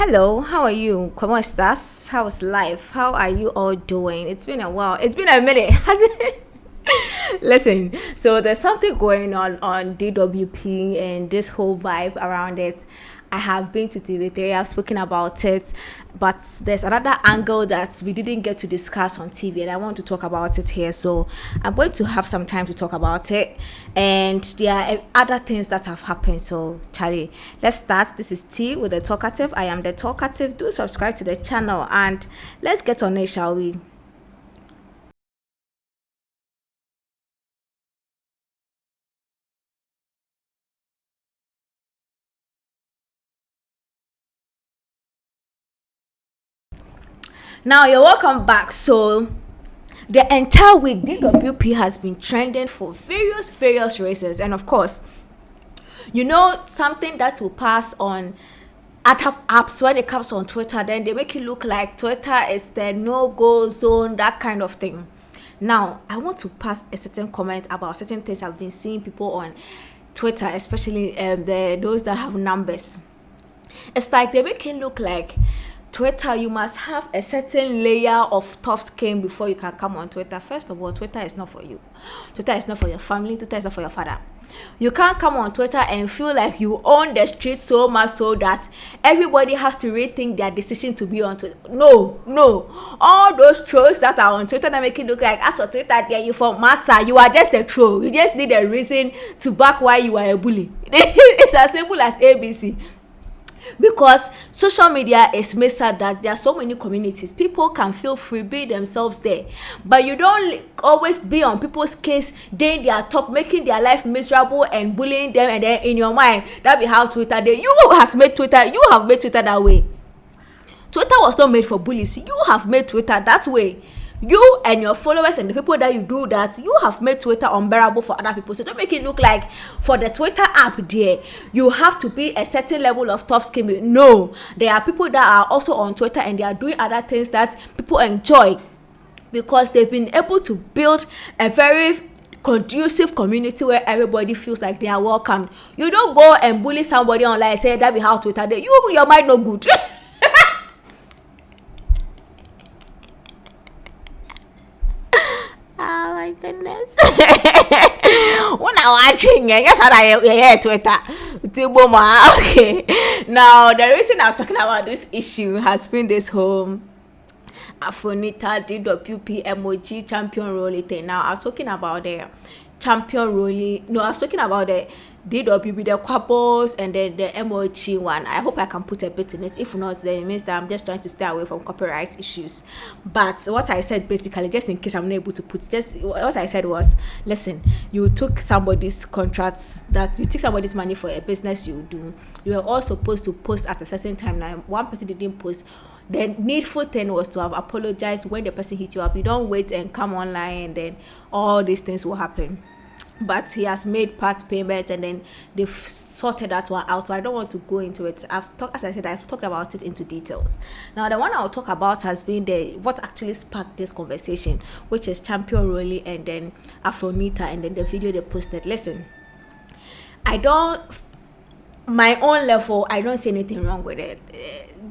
Hello, how are you? ¿Cómo estás? How's life? How are you all doing? It's been a while. It's been a minute, hasn't it? Listen, so there's something going on DWP and this whole vibe around it. I have been to TV3, I've spoken about it, but there's another angle that we didn't get to discuss on TV, and I want to talk about it here. So I'm going to have some time to talk about it, and there are other things that have happened. So, Charlie, let's start. This is T with the Talkative. I am the Talkative. Do subscribe to the channel, and let's get on it, shall we? Now you're welcome back. So the entire week DWP has been trending for various reasons, and of course, something that will pass on other apps when it comes on Twitter, then they make it look like Twitter is the no-go zone, that kind of thing. Now I want to pass a certain comment about certain things I've been seeing people on Twitter, especially the those that have numbers. It's like they make it look like Twitter, you must have a certain layer of tough skin before you can come on Twitter. First of all, Twitter is not for you. Twitter is not for your family. Twitter is not for your father. You can't come on Twitter and feel like you own the street so much so that everybody has to rethink their decision to be on Twitter. No, no. All those trolls that are on Twitter that make it look like, as for Twitter, there you for massa, you are just a troll. You just need a reason to back why you are a bully. It's as simple as ABC. Because social media is made so that there are so many communities, people can feel free, be themselves there, but you don't always be on people's case, they are top, making their life miserable and bullying them, and then in your mind that be how Twitter they you have made Twitter that way. Twitter was not made for bullies. You have made Twitter that way. You and your followers and the people that you do that, you have made Twitter unbearable for other people. So don't make it look like for the Twitter app there, you have to be a certain level of tough skin. No, there are people that are also on Twitter and they are doing other things that people enjoy because they've been able to build a very conducive community where everybody feels like they are welcomed. You don't go and bully somebody online and say that be how Twitter they your mind no good. Oh my goodness. When I watching it, yes, I Twitter. Okay. Now the reason I'm talking about this issue has been this whole Afronita DWP emoji champion role thing. Now I've spoken about the champion role. No, I've spoken about the DWP, the couples, and then the emoji one. I hope I can put a bit in it. If not, then it means that I'm just trying to stay away from copyright issues. But what I said basically, just in case I'm not able to put, just what I said was, listen, you took somebody's contracts, that you took somebody's money for a business you do. You were all supposed to post at a certain time. Now, one person didn't post. The needful thing was to have apologized when the person hit you up. You don't wait and come online and then all these things will happen. But he has made part payment and then they've sorted that one out. So I don't want to go into it. As I said, I've talked about it into details. Now the one I'll talk about has been the what actually sparked this conversation, which is Champion Rolly and then Afronita and then the video they posted. Listen, I don't my own level, I don't see anything wrong with it.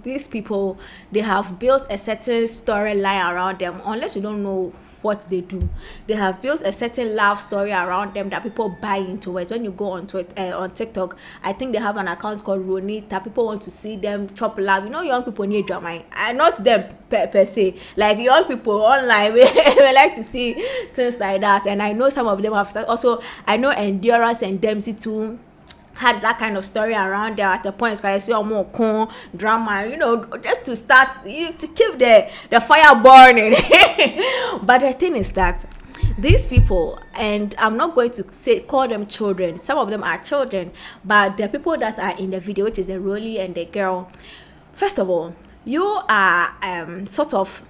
These people, they have built a certain storyline around them. Unless you don't know what they do, they have built a certain love story around them that people buy into it. When you go on Twitter, on TikTok, I think they have an account called Ronita. People want to see them chop love. Young people need drama, and not them per se. Like young people online, we like to see things like that. And I know some of them have also. I know Endurance and Dempsey too had that kind of story around there at the point where I see more drama, just to start to keep the fire burning. But the thing is that these people, and I'm not going to call them children, some of them are children, but the people that are in the video, which is the Rolly and the girl, first of all, you are sort of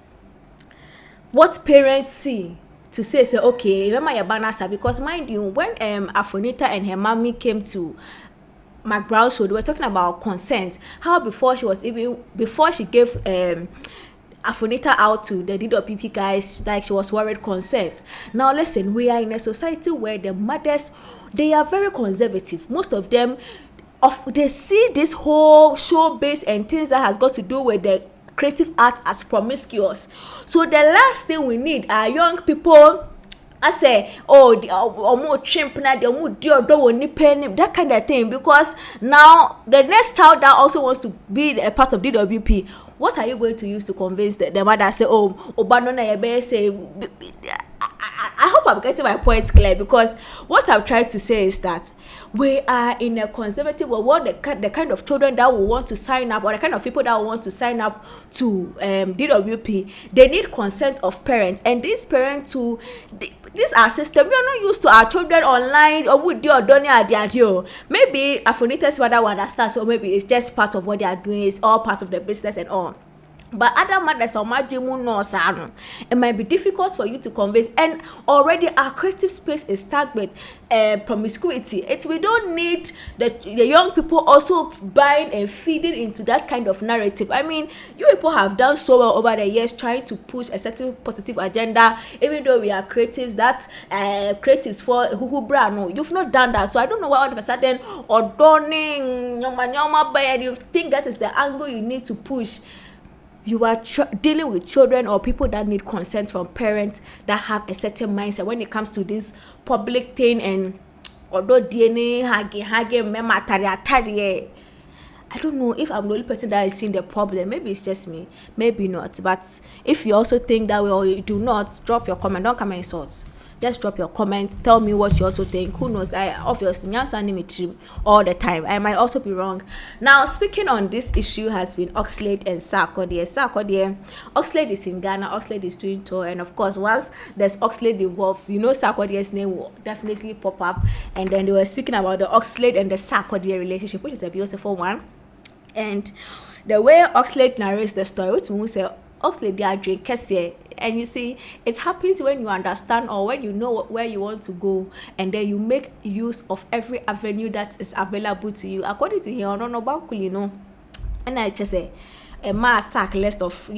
what parents see to say okay, remember your banner, because mind you, when Afronita and her mommy came to McBrown show, they were talking about consent. How before she gave Afronita out to the DWP guys, like she was worried consent. Now listen, we are in a society where the mothers, they are very conservative. Most of them, they see this whole showbiz and things that has got to do with the creative art as promiscuous. So the last thing we need are young people. I say, oh, the more chimp na the more dear do ni pen that kind of thing, because now the next child that also wants to be a part of DWP, what are you going to use to convince the mother? Say, oh, Obanona Yebe say. I hope I'm getting my point clear, because what I'm trying to say is that we are in a conservative world. The kind of children that will want to sign up, or the kind of people that will want to sign up to DWP, they need consent of parents, and these parents too. This our system. We are not used to our children online or with your donor. Maybe Afronita's father will understand, so maybe it's just part of what they are doing. It's all part of the business and all. But other matters or it might be difficult for you to convince, and already our creative space is tagged with promiscuity. We don't need the young people also buying and feeding into that kind of narrative. I mean, you people have done so well over the years trying to push a certain positive agenda, even though we are creatives. That creatives for who brand, no, you've not done that. So I don't know why all of a sudden or donning and you think that is the angle you need to push. You are dealing with children or people that need consent from parents that have a certain mindset when it comes to this public thing. And although DNA I don't know if I'm the only person that is seeing the problem. Maybe it's just me, maybe not. But if you also think that way or you do not, drop your comment. Don't come and insult. Just drop your comments. Tell me what you also think. Who knows? I obviously all the time. I might also be wrong. Now, speaking on this issue has been Oxlade and Sarkodie. Oxlade is in Ghana. Oxlade is doing tour, and of course, once there's Oxlade involved, you know Sarkodie's name will definitely pop up. And then they were speaking about the Oxlade and the Sarkodie relationship, which is a beautiful one. And the way Oxlade narrates the story, which means Oxlade they are drink kese. And you see, it happens when you understand or when you know where you want to go, and then you make use of every avenue that is available to you. According to him, and I just say a mass sack list of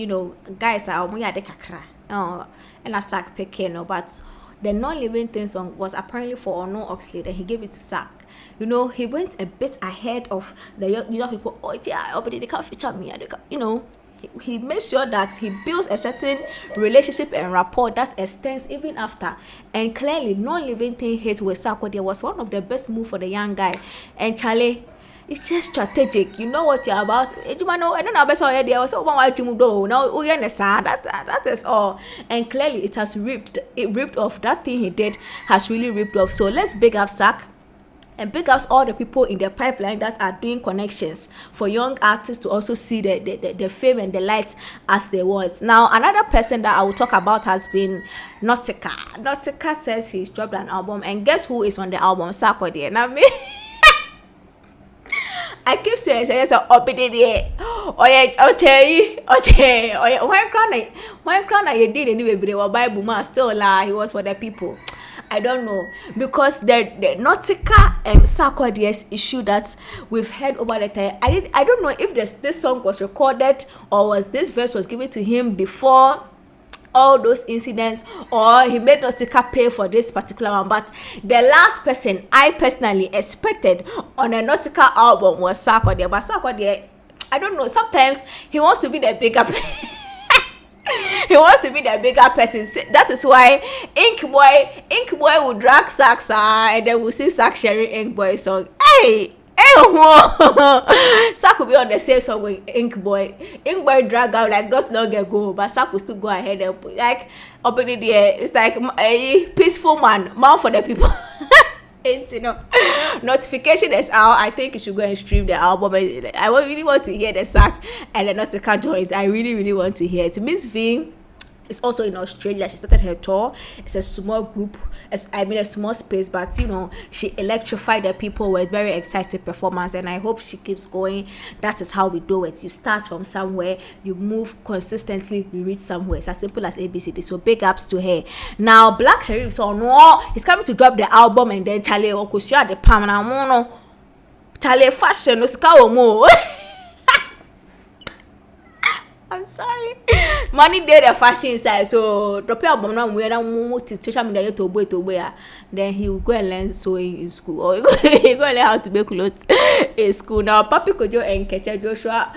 guys are de kakra, and a sack peke but the non-living thing song was apparently for Ono Oxlade, and he gave it to Sack. He went a bit ahead of the young people. Oh yeah, but they can't feature me. He makes sure that he builds a certain relationship and rapport that extends even after. And clearly, non-living thing hit with Sarkodie was one of the best moves for the young guy. And Charlie, it's just strategic. You know what you're about. I don't know best already. I was so why you do now. We understand that is all. And clearly, it ripped off. That thing he did has really ripped off. So let's big up Sack. And big ups all the people in the pipeline that are doing connections for young artists to also see the fame and the light as they want. Now, another person that I will talk about has been Nautica. Nautica says he's dropped an album, and guess who is on the album? Sarkodie. Now me, I keep saying it's a obedient. Oh yeah, why crown you did anyway, but Bible man still lie. He was for the people. I don't know, because the Nautica and Sarkodie's issue that we've heard over the time. I don't know if this song was recorded or was this verse was given to him before all those incidents, or he made Nautica pay for this particular one. But the last person I personally expected on a Nautica album was Sarkodie. But Sarkodie, I don't know, sometimes he wants to be the bigger he wants to be the bigger person. That is why Ink Boy will drag Sax and then we'll see Sax sharing Ink Boy song. Hey, Sack will be on the same song with Ink Boy. Ink Boy drag out like not long ago, but Sack will still go ahead and put, like opening the air. It's like a peaceful man for the people. It's, notification is out. I think you should go and stream the album. I really want to hear the Sack and the Nautica joint. I really, really want to hear it. Miss V is also in Australia. She started her tour. It's a small group, a small space, but she electrified the people with very exciting performance, and I hope she keeps going. That is how we do it. You start from somewhere, you move consistently, you reach somewhere. It's as simple as ABCD. So big ups to her. Now Black Sherif, so no, he's coming to drop the album, and then Charlie Okushia the Pamana Mono Charlie fashion no ska mo. I'm sorry. Money did the fashion side, so drop your bomb now. We are move to social media to boy. Then he will go and learn sewing in school, or he go and learn how to make clothes in school. Now, Papi Kojo and Kecha Joshua.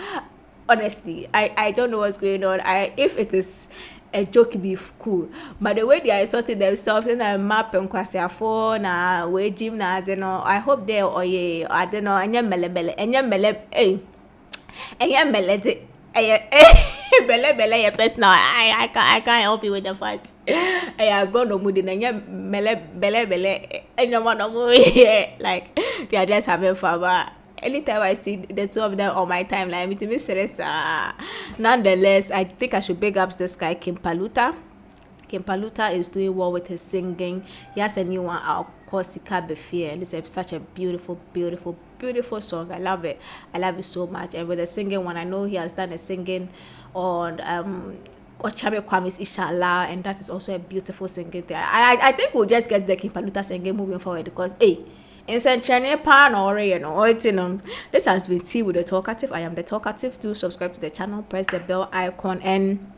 Honestly, I don't know what's going on. If it is a joke, be cool, but the way they are sorting themselves in a map and kwasiafo na we gym na I don't know. I hope they I don't know. Anya mele bele your personal. I can't help you with the fact. I go no mood in anya mele anya no mood. Like they are just having fun. But anytime I see the two of them on my timeline, it makes sense. Nonetheless, I think I should big up this guy Kim Paluta. Kim Paluta is doing well with his singing. He has a new one out called Sika Befie, and it's such a beautiful song. I love it so much. And with the singing one, I know he has done a singing on Ochame Kwame's Inshallah, and that is also a beautiful singing thing. I think we'll just get the Kim Paluta singing moving forward, because in Central Pan or this has been Tea with the Talkative. I am the Talkative. Do subscribe to the channel, press the bell icon, and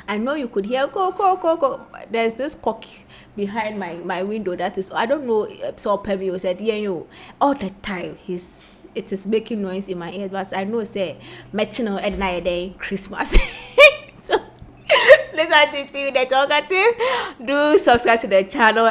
I know you could hear go. There's this cock behind my window that is, I don't know, so Pemio said you all the time it is making noise in my ears, but I know say matching at night day Christmas. So listen to Tea with the Talkative. Do subscribe to the channel.